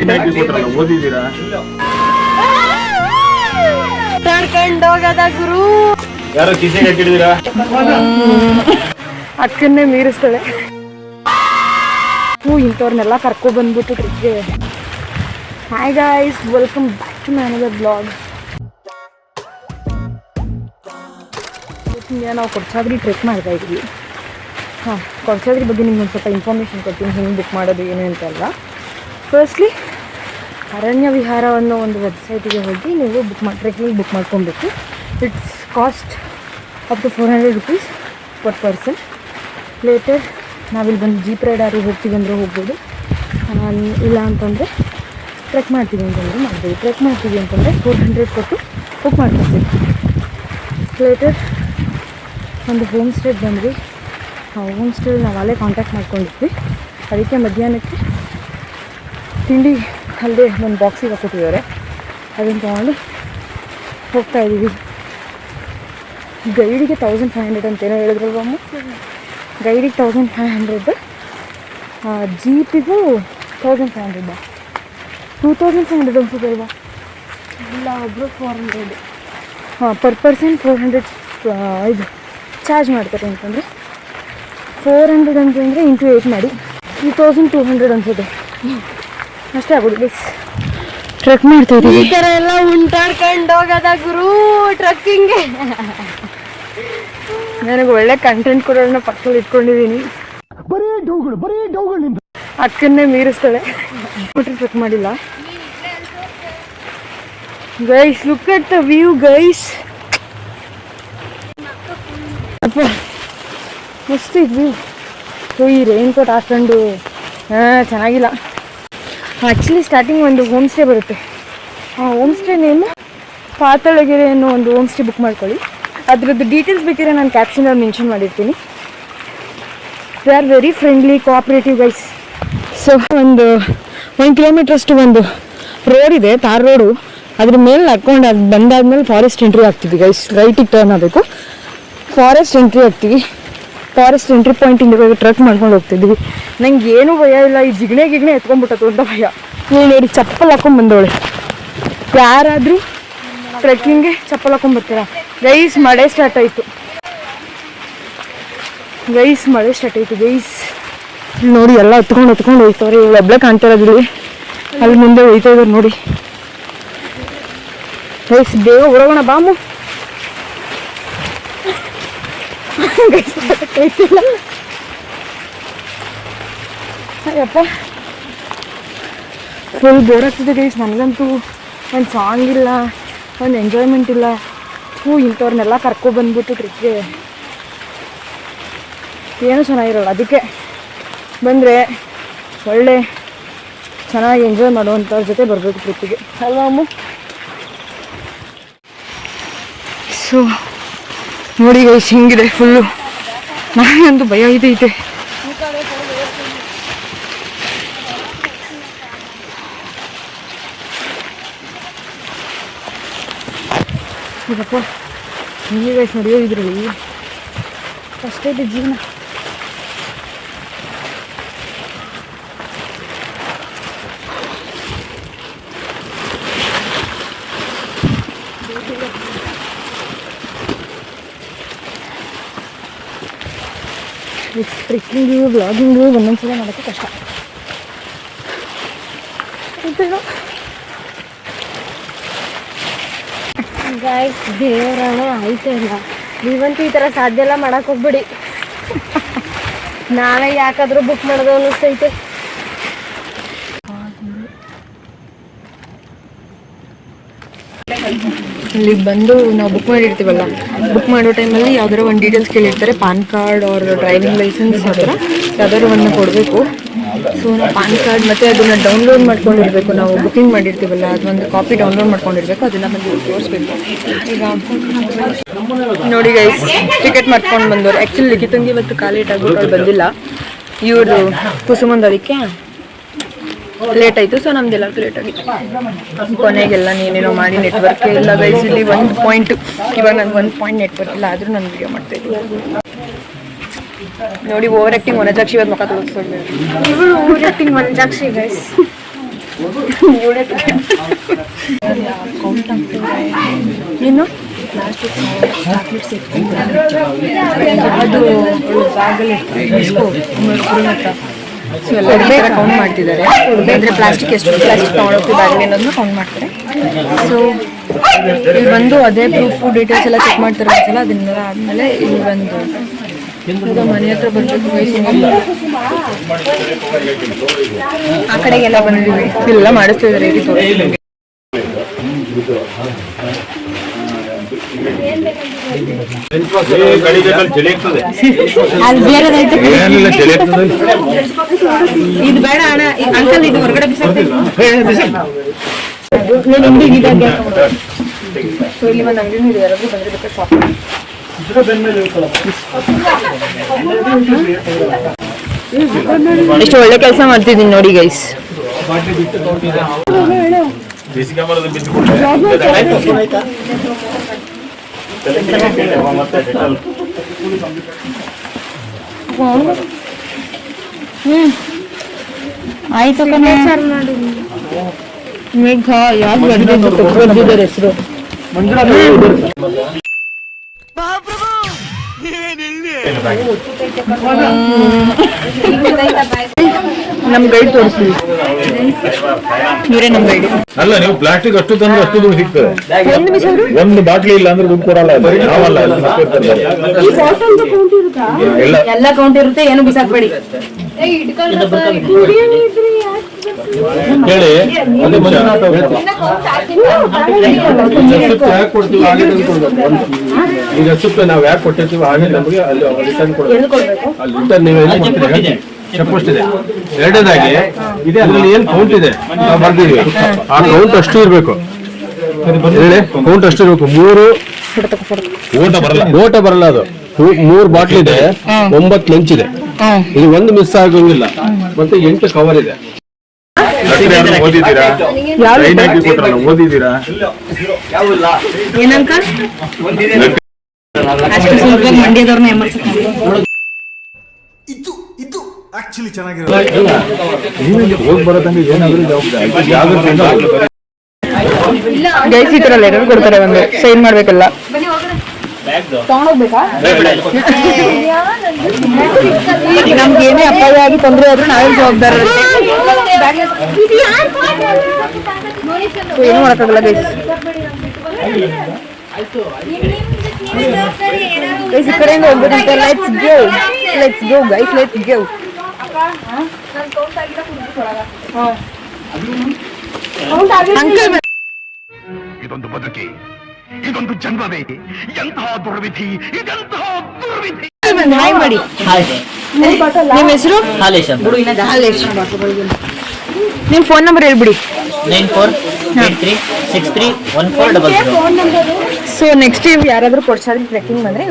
ಓದಿದ್ದೀರಾ? ಕರ್ಕೊಂಡೋಗದ ಗುರು ಯಾರೋ ಕಿಸೆಗೆ ಹಾಕಿಡಿದೀರಾ? ಅಕ್ಕನ್ನೇ ಮೀರಿಸ್ತಾಳೆ. ಇಂಥವ್ರನ್ನೆಲ್ಲ ಕರ್ಕೊ ಬಂದ್ಬಿಟ್ಟು ಟ್ರಿಪ್ಗೆ. Hi guys, welcome back to my another blog. ನಾವು ಕೊಡಚಾದ್ರಿ ಟ್ರೆಕ್ ಮಾಡ್ತಾ ಇದ್ವಿ. ಕೊಡಚಾದ್ರಿ ಬಗ್ಗೆ ನಿಮ್ಗೆ ಒಂದು ಸ್ವಲ್ಪ ಇನ್ಫಾರ್ಮೇಷನ್ ಕೊಡ್ತೀನಿ, ಹೆಂಗೆ ಬುಕ್ ಮಾಡೋದು ಏನು ಅಂತಲ್ಲ. ಫಸ್ಟ್ಲಿ ಅರಣ್ಯ ವಿಹಾರ ಅನ್ನೋ ಒಂದು ವೆಬ್ಸೈಟಿಗೆ ಹೋಗಿ ನೀವು ಟ್ರೆಕ್ಕಿಂಗ್ ಬುಕ್ ಮಾಡ್ಕೊಬೇಕು. It's cost up to 400 rupees per person. Later ನಾವಿಲ್ಲಿ ಬಂದು ಜೀಪ್ ರೈಡಾರು ಹೋಗ್ತೀವಿ ಅಂದರೆ ಹೋಗ್ಬೋದು, ಇಲ್ಲ ಅಂತಂದರೆ ಟ್ರೆಕ್ ಮಾಡ್ತೀವಿ ಅಂತಂದರೆ ಮಾಡ್ಬೋದು. ಟ್ರೆಕ್ ಮಾಡ್ತೀವಿ ಅಂತಂದರೆ 400 ಕೊಟ್ಟು ಬುಕ್ ಮಾಡ್ಕೊತೀವಿ. ಲೇಟರ್ ಒಂದು ಹೋಮ್ ಸ್ಟೇಗೆ ಬಂದ್ವಿ. ಹೋಮ್ ಸ್ಟೇಲಿ ನಾವು ಅಲ್ಲೇ ಕಾಂಟ್ಯಾಕ್ಟ್ ಮಾಡ್ಕೊಂಡಿದ್ವಿ. ಅದಕ್ಕೆ ಮಧ್ಯಾಹ್ನಕ್ಕೆ ತಿಂಡಿ ಅಲ್ಲೇ ಒಂದು ಬಾಕ್ಸಿಗೆ ಹಾಕೊಟ್ಟಿದ್ದಾರೆ, ಅದನ್ನು ತೊಗೊಂಡು ಹೋಗ್ತಾಯಿದ್ದೀವಿ. ಗೈಡಿಗೆ 1500 ಅಂತೇನೋ ಹೇಳಿದ್ರಲ್ವ ಅಮ್ಮ. ಗೈಡಿಗೆ 1500, ಜೀಪಿಗೂ 1500, 2500 ಅನ್ಸುತ್ತೆ ಅಲ್ವಾ? ಇಲ್ಲ, ಒಬ್ಬರು 400. ಪರ್ ಪರ್ಸನ್ 400 ಇದು ಚಾರ್ಜ್ ಮಾಡ್ತಾರೆ. ಅಂತಂದರೆ 400 ಅಂತಂದರೆ ಇಂಟು 8 ಮಾಡಿ 3200 ಅನ್ಸುತ್ತೆ. ಅಷ್ಟೇ ಆಗೋದು ಗೈಸ್. ಟ್ರೆಕ್ ಮಾಡ್ತಾ ಇದ್ದೀವಿ. ಈ ಥರ ಎಲ್ಲ ಉಂಟಾಡ್ಕೊಂಡು ಹೋಗೋದ ಗುರು ಟ್ರೆಕ್ಕಿಂಗ್ಗೆ. ನನಗೆ ಒಳ್ಳೆ ಕಂಟೆಂಟ್ ಕೊಡೋಣ ಪಕ್ಕದಲ್ಲಿ ಇಟ್ಕೊಂಡಿದ್ದೀನಿ. ಅಕ್ಕನ್ನೇ ಮೀರಿಸ್ತಾಳೆ. ಟ್ರೆಕ್ ಮಾಡಿಲ್ಲ guys. Look at the view guys. ಅಪ್ಪ ಮಸ್ತ್ ಇದ್ವಿ. ಈ ರೈನ್ ಕೋಟ್ ಹಾಕೊಂಡು ಚೆನ್ನಾಗಿಲ್ಲ. ಆ್ಯಕ್ಚುಲಿ ಸ್ಟಾರ್ಟಿಂಗ್ ಒಂದು ಹೋಮ್ ಸ್ಟೇ ಬರುತ್ತೆ. ಆ ಹೋಮ್ ಸ್ಟೇ ನೇಮು ಪಾತಾಳಗೆರೆ ಅನ್ನೋ ಒಂದು ಹೋಮ್ ಸ್ಟೇ ಬುಕ್ ಮಾಡ್ಕೊಳ್ಳಿ. ಅದ್ರದ್ದು ಡೀಟೇಲ್ಸ್ ಬೇಕಿದ್ರೆ ನಾನು ಕ್ಯಾಪ್ಷನಲ್ಲಿ ಮೆನ್ಷನ್ ಮಾಡಿರ್ತೀನಿ. They are very friendly, cooperative guys. So ಒಂದು 1 ಕಿಲೋಮೀಟ್ರ್ ಅಷ್ಟು ಒಂದು ರೋಡ್ ಇದೆ, ತಾರ್ ರೋಡು. ಅದ್ರ ಮೇಲೆ ಹಾಕ್ಕೊಂಡು ಅದು ಬಂದಾದ್ಮೇಲೆ ಫಾರೆಸ್ಟ್ ಎಂಟ್ರಿ ಆಗ್ತೀವಿ ಗೈಸ್. ರೈಟಿಗೆ ಟರ್ನ್ ಆಗಬೇಕು, ಫಾರೆಸ್ಟ್ ಎಂಟ್ರಿ ಆಗ್ತೀವಿ. ಫಾರೆಸ್ಟ್ ಎಂಟ್ರಿ ಪಾಯಿಂಟಿಂದ ಟ್ರೆಕ್ ಮಾಡ್ಕೊಂಡು ಹೋಗ್ತಿದ್ವಿ. ನಂಗೆ ಏನೂ ಭಯ ಇಲ್ಲ. ಈ ಜಿಗಣೆ ಎತ್ಕೊಂಡ್ಬಿಟ್ಟತ್ತು ಅಂತ ಭಯ. ನೀವು ನೋಡಿ ಚಪ್ಪಲ್ ಹಾಕೊಂಡು ಬಂದವಳೆ. ಯಾರಾದರೂ ಟ್ರೆಕ್ಕಿಂಗ್ಗೆ ಚಪ್ಪಲ್ ಹಾಕೊಂಡ್ಬರ್ತೀರಾ ಗೈಸ್? ಮಳೆ ಸ್ಟಾರ್ಟ್ ಆಯಿತು ಗೈಸ್. ನೋಡಿ ಎಲ್ಲ ಹತ್ಕೊಂಡು ಹೋಗ್ತವ್ರೆ. ಇವಳು ಒಬ್ಬಳೇ ಕಾಣ್ತಾ ಇರೋದಿಲ್ಲಿ, ಅಲ್ಲಿ ಮುಂದೆ ಹೋಯ್ತಾ ಇದ್ದಾರೆ ನೋಡಿ ಗೈಸ್. ಬೇಗ ಹೊರಗೋಣ ಬಾಮು. ಅಯ್ಯಪ್ಪ, ಫುಲ್ ಬೋರ್ ಆಗ್ತಿದೆ ಗೈಸ್. ನನಗಂತೂ ಒಂದು ಸಾಂಗ್ ಇಲ್ಲ, ಒಂದು ಎಂಜಾಯ್ಮೆಂಟ್ ಇಲ್ಲ. ಇಂಥವ್ರನ್ನೆಲ್ಲ ಕರ್ಕೊಬಂದ್ಬಿಟ್ಟು ಟ್ರಿಪ್ಗೆ ಏನೂ ಚೆನ್ನಾಗಿರೋಲ್ಲ. ಅದಕ್ಕೆ ಬಂದರೆ ಒಳ್ಳೆ ಚೆನ್ನಾಗಿ ಎಂಜಾಯ್ ಮಾಡುವಂಥವ್ರ ಜೊತೆ ಬರಬೇಕು ಟ್ರಿಪ್ಪಿಗೆ, ಅಲ್ವಾ ಅಮ್ಮ? ಸೊ ನೋಡಿ ಗೈಸ್ ಹಿಂಗಿದೆ ಫುಲ್ಲು. ನನಗಂತೂ ಭಯ ಐತೆ. ಇದಪ್ಪ ಹಿಂಗೆ ಗೈಸ್ ನಡೆಯೋ ಇದರಲ್ಲಿ ಅಷ್ಟೇ ಇದೆ ಜೀವನ. ಟ್ರೆಕ್ಕಿಂಗು ವ್ಲಾಗಿಂಗು ಒಂದೊಂದ್ಸಲ ಮಾಡೋಕ್ಕೆ ಕಷ್ಟ ಗಾಯ್ಸ್. ದೇವರಾಣ ಆಯ್ತಾ ಇಲ್ಲ. ನೀವಂತೂ ಈ ಥರ ಸಾಧ್ಯ ಎಲ್ಲ ಮಾಡೋಕ್ಕೆ ಹೋಗ್ಬೇಡಿ. ನಾಳೆ ಯಾಕಾದರೂ ಬುಕ್ ಮಾಡೋದು ಅನ್ನಿಸ್ತೈತೆ. ಇಲ್ಲಿಗೆ ಬಂದು ನಾವು ಬುಕ್ ಮಾಡಿರ್ತೀವಲ್ಲ, ಬುಕ್ ಮಾಡೋ ಟೈಮಲ್ಲಿ ಯಾವ್ದಾರು ಒಂದು ಡೀಟೇಲ್ಸ್ ಕೇಳಿರ್ತಾರೆ. PAN card or driving licence ಆ ಥರ ಯಾವ್ದಾದ್ರು ಒಂದು ಕೊಡಬೇಕು. ಸೊ ನಾವು ಪಾನ್ ಕಾರ್ಡ್ ಮತ್ತು ಅದನ್ನು ಡೌನ್ಲೋಡ್ ಮಾಡ್ಕೊಂಡಿರಬೇಕು. ನಾವು ಬುಕ್ಕಿಂಗ್ ಮಾಡಿರ್ತೀವಲ್ಲ, ಅದೊಂದು ಕಾಪಿ ಡೌನ್ಲೋಡ್ ಮಾಡ್ಕೊಂಡಿರ್ಬೇಕು. ಅದನ್ನು ಬಂದು ತೋರಿಸ್ಬೇಕು. ಈಗ ನೋಡಿ ಗೈಸ್, ಟಿಕೆಟ್ ಮಾಡ್ಕೊಂಡು ಬಂದವರು. ಆ್ಯಕ್ಚುಲಿ ಲಿಖಿತಂಗೆ ಇವತ್ತು ಕಾಲೇಟ್ ಆಗ್ಬಿಟ್ಟು ಅವ್ರು ಬಂದಿಲ್ಲ. ಇವರು ಕುಸುಮಂದು ಅದಕ್ಕೆ ಲೇಟ್ ಆಯಿತು. ಸೊ ನಮ್ದೆಲ್ಲರಿಗೂ ಲೇಟ್ ಆಗಿತ್ತು. ಕೊನೆಗೆಲ್ಲ ನೀನೇನೋ ಮಾಡಿ ನೆಟ್ವರ್ಕ್ ಇಲ್ಲ ಗೈಸ್. ಇಲ್ಲಿ 1 ಪಾಯಿಂಟ್, ಇವಾಗ ನನಗೆ 1 ಪಾಯಿಂಟ್ ನೆಟ್ವರ್ಕ್ ಇಲ್ಲ, ಆದರೂ ನಾನು ವಿಡಿಯೋ ಮಾಡ್ತಾಯಿದ್ದೀನಿ. ನೋಡಿ ಓವರ್ ಆ್ಯಕ್ಟಿಂಗ್. ವನಜಾಕ್ಷಿ ಇವತ್ತು ಮುಖ ತೋರಿಸ್ಕೊಂಡು ಇವಳು ಓವರ್ ಆ್ಯಕ್ಟಿಂಗ್ ವನಜಾಕ್ಷಿ ಗೈಸ್. ಏನು ಸೊ ಎಲ್ಲ ಕೌಂಟ್ ಮಾಡ್ತಿದ್ದಾರೆ. ಅಂದರೆ ಪ್ಲಾಸ್ಟಿಕ್ ಎಷ್ಟು ಪ್ಲಾಸ್ಟಿಕ್ ತೊಗೊಂಡೋಗ್ತಿದ್ದಾರೆ ಅನ್ನೋದನ್ನ ಕೌಂಟ್ ಮಾಡ್ತಾರೆ. ಸೊ ಇಲ್ಲಿ ಬಂದು ಅದೇ ಪ್ರೂಫ್ ಡೀಟೇಲ್ಸ್ ಎಲ್ಲ ಚೆಕ್ ಮಾಡ್ತಾರೆ ಒಂದ್ಸಲ. ಅದನ್ನೆಲ್ಲ ಆದಮೇಲೆ ಇಲ್ಲಿ ಬಂದು ಈಗ ಮನೆ ಹತ್ರ ಬರಬೇಕು. ಆ ಕಡೆಗೆಲ್ಲ ಬಂದಿದ್ದೀವಿ, ಇಲ್ಲೆಲ್ಲ ಮಾಡಿಸ್ತಿದ್ದಾರೆ ರೀತಿ ತೋರಿಸಿ. ಇದು ಬೇಡ ಅಣ್ಣ ಅಂಕಲ್, ಇದು ಹೊರಗಡೆ ಸೊ ಇಲ್ಲಿ ಒಂದು ಅಂಗಡಿ ಇದೆ, ಯಾರಾದ್ರೂ ಬಂದಿರ್ಬೇಕು ಶಾಪ್. ಎಷ್ಟು ಒಳ್ಳೆ ಕೆಲಸ ಮಾಡ್ತಿದ್ದೀನಿ ನೋಡಿ ಗೈಸ್. ಆಯ್ತು ಮೇಘ ಯಾರು ಬರ್ದಿದ್ದಾರೆ ಹೆಸರು. ನಮ್ ಗೈಡ್ ತೋರಿಸ್ತೀವಿ, ಇವರೇ ನಮ್ ಗೈಡ್. ಅಲ್ಲ ನೀವು ಪ್ಲಾಸ್ಟಿಕ್ ಅಷ್ಟು ತಂದ್ರೆ ಅಷ್ಟು ದುಡ್ಡು ಸಿಗ್ತದೆ. ಒಂದು ಬಾಟ್ಲಿ ಇಲ್ಲ ಅಂದ್ರೆ ದುಡ್ಡು ಕೊಡಲ್ಲ. ನಾವಲ್ಲ ಎಲ್ಲ ಕೌಂಟ್ ಇರುತ್ತೆ, ಏನು ಬಿಸಾಕ್ಬೇಡಿ. ಹೇಳಿ ಈಗ ಸುತ್ತ ನಾವು ಯಾಕೆ ಕೊಟ್ಟಿರ್ತೀವಿ ಹಾಗೆ ನಮಗೆ ಅಲ್ಲಿ ರಿಟರ್ನ್ ಕೊಡಬೇಕು. ಅಲ್ಲಿ ರಿಟರ್ನ್ ನೀವು ಏನು ಕೊಡ್ತೀರಿ ಚೆಕ್ ಇದೆ. ಎರಡನೇದಾಗಿ ಇದೆ ಅದರಲ್ಲಿ ಏನು ಕೌಂಟ್ ಇದೆ ನಾವು ಬರ್ದಿದ್ವಿ, ಆ ಕೌಂಟ್ ಅಷ್ಟು ಇರಬೇಕು. ಹೇಳಿ ಕೌಂಟ್ ಅಷ್ಟು ಇರಬೇಕು. 3 ಓಟ ಬರಲ್ಲ ಅದು. 3 ಬಾಟ್ಲ್ ಇದೆ, 9 ಲಂಚ್ ಇದೆ. ಇದು ಒಂದು ಮಿಸ್ ಆಗೋಂಗಿಲ್ಲ. ಮತ್ತೆ 8 ಕವರ್ ಇದೆ. ಓದಿದ್ದೀರಾ? ಓದಿದ್ದೀರಾ? ಏನಂಕ ಅಷ್ಟು ಸುಲಭ ಮಂಡ್ಯದವ್ರನ್ನ ಇದು ಆಕ್ಚುಲಿ ಚೆನ್ನಾಗಿರೋದು. ಹೋಗಿ ಬರೋದಂಗೆ ಏನಾದ್ರೂ ಗೈಸ್ ಈ ತರ ಲೆಟರ್ ಕೊಡ್ತಾರೆ, ಒಂದು ಸೈನ್ ಮಾಡ್ಬೇಕಲ್ಲ. ನಮ್ಗೆ ಏನೇ ಅಪಾಯ ಆಗಿ ತೊಂದರೆ ಆದ್ರೂ ನಾವೇ ಜವಾಬ್ದಾರ. ಏನು ಮಾಡಕ್ಕಾಗಲ್ಲ ಗೈಸ್. ಗೈಸ್ ಈ ಕಡೆಯಿಂದ ಹೋಗ್ಬೇಕಂತ. Let's go guys, let's go. Uncle ಇದೊಂದು ಬದುಕಿ, ಇದೊಂದು ಜನ್ಮವೇ, ಎಂತಹ ದುರ್ವಿಧಿ, ಇದೆಂತಹ ದುರ್ವಿಧಿ. ಹಾಯ್ ಮಾಡಿ. ನಿಮ್ಮ ಹೆಸರು? ಹಾಲೇಶ್ ಅಂತ. ಹಾಲೇಶ್. ನಿಮ್ಮ ಫೋನ್ ನಂಬರ್ ಹೇಳ್ಬಿಡಿ. 9483631400. ಸೊ ನೆಕ್ಸ್ಟ್ ಟೈಮ್ ಯಾರಾದ್ರೂ ಕೊಡ್ಸಾದ್ರೆ ಟ್ರೆಕ್ಕಿಂಗ್ ಬಂದ್ರೆ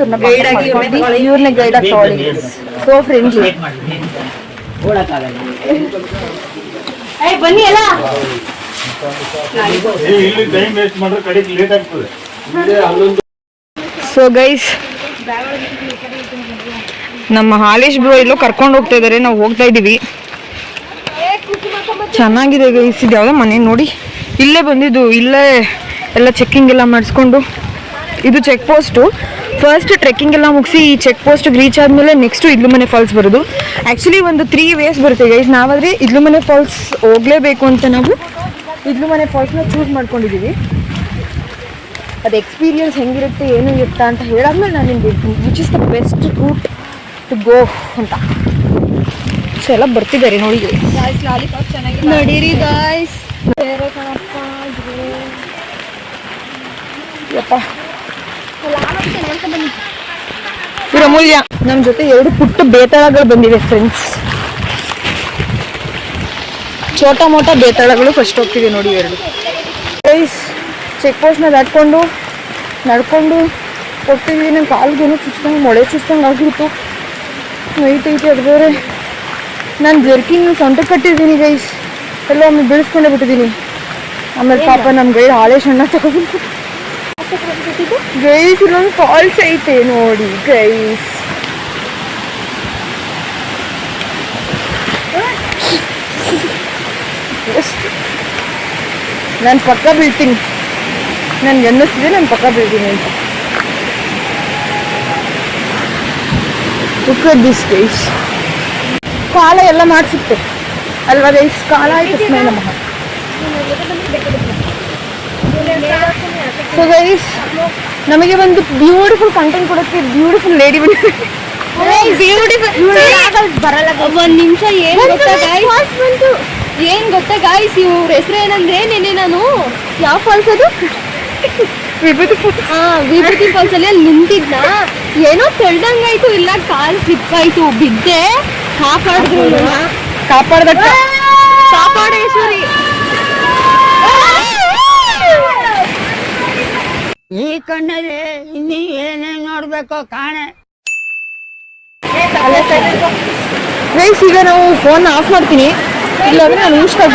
ಇವ್ರನ್ನ ಗೈಡ್ ಆಗಿ ತಗೊಳ್ಳಿ. So friendly. ಬನ್ನಿ ಎಲ್ಲ. ಇಲ್ಲಿ ಟೈಮ್ ವೇಸ್ಟ್ ಮಾಡಿದ್ರೆ ಕಡೆಗೆ ಲೇಟ್ ಆಗ್ತದೆ. ಸೊ ಗೈಸ್, ನಮ್ಮ ಹಾಲೇಶ್ ಬ್ರೋ ಎಲ್ಲೋ ಕರ್ಕೊಂಡು ಹೋಗ್ತಾ ಇದಾರೆ, ನಾವು ಹೋಗ್ತಾ ಇದೀವಿ. ಚೆನ್ನಾಗಿದೆ ಗೈಸ್. ಇದು ಯಾವುದೋ ಮನೆ ನೋಡಿ, ಇಲ್ಲೇ ಬಂದಿದ್ದು. ಇಲ್ಲೇ ಎಲ್ಲ ಚೆಕ್ಕಿಂಗ್ ಎಲ್ಲ ಮಾಡಿಸ್ಕೊಂಡು, ಇದು ಚೆಕ್ ಪೋಸ್ಟು. ಫಸ್ಟ್ ಟ್ರೆಕ್ಕಿಂಗ್ ಎಲ್ಲ ಮುಗಿಸಿ ಈ ಚೆಕ್ ಪೋಸ್ಟಿಗೆ ರೀಚ್ ಆದಮೇಲೆ ನೆಕ್ಸ್ಟು ಇದ್ಲುಮನೆ ಫಾಲ್ಸ್ ಬರೋದು. ಆ್ಯಕ್ಚುಲಿ ಒಂದು 3 ವೇಸ್ ಬರುತ್ತೆ ಗೈಸ್. ನಾವಾದರೆ ಇದ್ಲುಮನೆ ಫಾಲ್ಸ್ ಹೋಗಲೇಬೇಕು ಅಂತ ನಾವು ಇದ್ಲುಮನೆ ಫಾಲ್ಸ್ನ ಚೂಸ್ ಮಾಡ್ಕೊಂಡಿದ್ದೀವಿ. ಅದು ಎಕ್ಸ್ಪೀರಿಯನ್ಸ್ ಹೆಂಗಿರುತ್ತೆ ಏನು ಇರುತ್ತಾ ಅಂತ ಹೇಳಾದ್ಮೇಲೆ ನಾನು ನಿಮ್ಗೆ ಹೇಳ್ತೀನಿ which is the best route to go ಅಂತ. ಸೊ ಎಲ್ಲ ಬರ್ತಿದ್ದಾರೆ ನೋಡಿ ಗೈಸ್. ನಡೀರಿ ಗಾಯ್ಸ್. ಯಪ್ಪ ಇವ್ರ ಅಮೂಲ್ಯ ನಮ್ಮ ಜೊತೆ 2 ಪುಟ್ಟ ಬೇತಾಳಗಳು ಬಂದಿವೆ ಫ್ರೆಂಡ್ಸ್. ಚೋಟ ಮೋಟ ಬೇತಾಳಗಳು ಫಸ್ಟ್ ಹೋಗ್ತಿದೆ ನೋಡಿ 2 ಗೈಸ್. ಚೆಕ್ ಪೋಸ್ಟ್ನ ನಡ್ಕೊಂಡು ಹೋಗ್ತಿದ್ವಿ. ನನ್ನ ಕಾಲ್ಗೇನು ಚುಚ್ದಂಗೆ ಮೊಳೆ ಚುಚ್ದಂಗೆ ಆಗಿತ್ತು. ನೈಟ್ ಐತಿ. ಅದು ಬೇರೆ ನಾನು ಜರ್ಕಿಂಗ್ ಸೊಂಟ ಕಟ್ಟಿದ್ದೀನಿ ಗೈಸ್. ಎಲ್ಲ ಒಮ್ಮೆ ಬೀಳಿಸ್ಕೊಂಡೇ ಬಿಟ್ಟಿದ್ದೀನಿ. ಆಮೇಲೆ ಪಾಪ ನಮ್ಮ ಗೈಡ್ ಹಾಲೇಶ್ ಅಣ್ಣ ತಗೊಂಡು ಗೈಸ್ ಇಲ್ಲೊಂದು ಫಾಲ್ಸ್ ಐತೆ ನೋಡಿ ಗೈಸ್. ನಾನು ಪಕ್ಕ ಬೀಳ್ತೀನಿ, ನನ್ಗೆ ಅನ್ನಿಸ್ತಿದೆ ನಾನು ಪಕ್ಕ ಬೀಳ್ತೀನಿ ಅಂತ. Look at this guys. ಕಾಲ ಎಲ್ಲ ಮಾಡಿಸುತ್ತೆ ಅಲ್ವಾ ಗೈಸ್? ಕಾಲ ಆಯ್ತು ನಮಃ. ಸೊ ಗೈಸ್, ನಮಗೆ ಒಂದು ಬ್ಯೂಟಿಫುಲ್ ಕಂಟೆಂಟ್ ಕೊಡೋಕ್ಕೆ ಬ್ಯೂಟಿಫುಲ್ ಲೇಡಿ ಬಂದಿದೆ. ಬರಲ್ಲ ಒಂದ್ ನಿಮಿಷ. ಏನ್ ಗೊತ್ತಾ ಗಾಯ್ಸ್, ಇವ್ರ ಹೆಸರು ಏನಂದ್ರೆ ನಿನ್ನೆ ನಾನು ಯಾವ ಫಾಲ್ಸ್ ಅದು? ವಿಭೂತಿ ಫಾಲ್ಸ್ ಅಲ್ಲಿ ನಿಂತಿದ್ನ, ಏನೋ ತೊಳ್ದಂಗಾಯ್ತು, ಇಲ್ಲ ಕಾಲ್ ಸ್ಲಿಪ್ ಆಯ್ತು, ಬಿದ್ದೆ. ಕಾಪಾಡಿದ್ರು, ಕಾಪಾಡೇಶ್ವರಿ. ಈ ಕಣ್ಣಲ್ಲಿ ಇನ್ನೀ ಏನೇನ್ ನೋಡ್ಬೇಕೋ ಕಾಣೆ. ಗೈಸ್, ಈಗ ನಾವು ಫೋನ್ ಆಫ್ ಮಾಡ್ತೀನಿ, ಇಲ್ಲಾಂದ್ರೆ ನಾನು ಊಸ್ದೆ.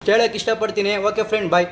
ಹೇಳಕ್ಕೆ ಇಷ್ಟಪಡ್ತೀನಿ. ಓಕೆ ಫ್ರೆಂಡ್, ಬಾಯ್.